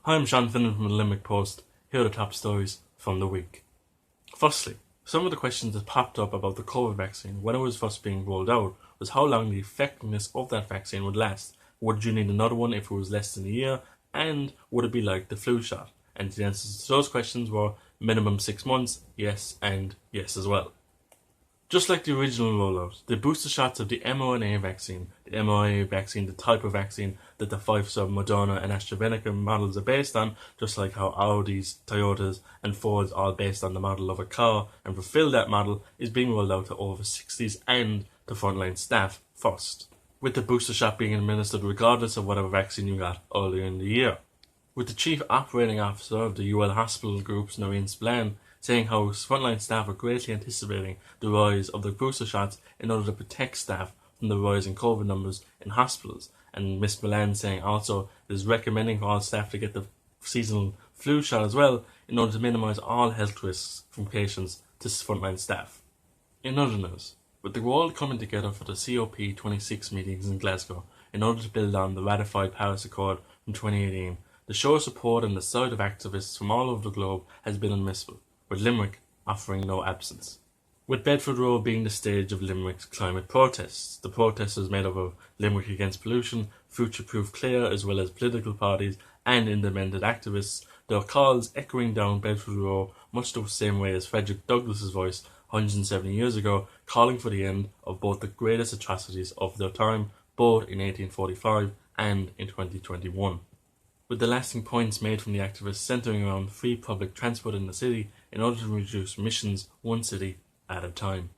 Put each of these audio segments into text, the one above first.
Hi, I'm Seán Finnan from the Limerick Post. Here are the top stories from the week. Firstly, some of the questions that popped up about the COVID vaccine when it was first being rolled out was how long the effectiveness of that vaccine would last. Would you need another one if it was less than a year? And would it be like the flu shot? And the answers to those questions were minimum 6 months, yes, and yes as well. Just like the original rollout, the booster shots of the mRNA vaccine, the type of vaccine that the Pfizer, Moderna and AstraZeneca models are based on, just like how Audis, Toyotas and Fords are based on the model of a car and fulfill that model, is being rolled out to over 60s and to frontline staff first, with the booster shot being administered regardless of whatever vaccine you got earlier in the year. With the Chief Operating Officer of the UL Hospital Group's Noreen Spillane saying how frontline staff are greatly anticipating the rise of the booster shots in order to protect staff from the rise in COVID numbers in hospitals, and Ms. Spillane saying also it is recommending for all staff to get the seasonal flu shot as well in order to minimise all health risks from patients to frontline staff. In other news, with the world coming together for the COP26 meetings in Glasgow in order to build on the ratified Paris Accord from 2018, the show of support on the side of activists from all over the globe has been unmissable, with Limerick offering no absence. With Bedford Row being the stage of Limerick's climate protests, the protesters made up of Limerick Against Pollution, Future Proof Clare, as well as political parties and independent activists, their calls echoing down Bedford Row much the same way as Frederick Douglass's voice 170 years ago, calling for the end of both the greatest atrocities of their time, both in 1845 and in 2021. With the lasting points made from the activists centering around free public transport in the city in order to reduce emissions one city at a time.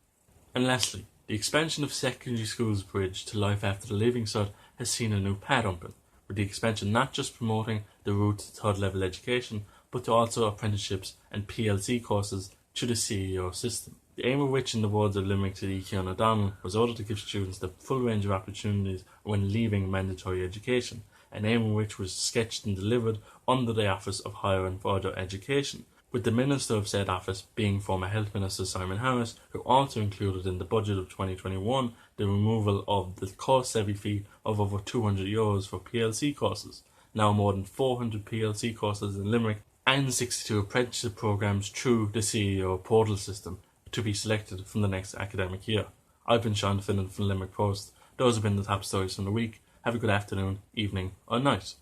And lastly, the expansion of secondary schools bridge to life after the Leaving Cert has seen a new pad open, with the expansion not just promoting the route to third level education, but to also apprenticeships and PLC courses to the CEO system. The aim of which, in the words of Limerick City Cian O'Donnell, was ordered to give students the full range of opportunities when leaving mandatory education, an aim of which was sketched and delivered under the Office of Higher and Further Education, with the Minister of said office being former Health Minister Simon Harris, who also included in the budget of 2021 the removal of the course levy fee of over €200 for PLC courses, now more than 400 PLC courses in Limerick, and 62 apprenticeship programmes through the CEO portal system to be selected from the next academic year. I've been Seán Finnan from Limerick Post. Those have been the top stories from the week. Have a good afternoon, evening or night.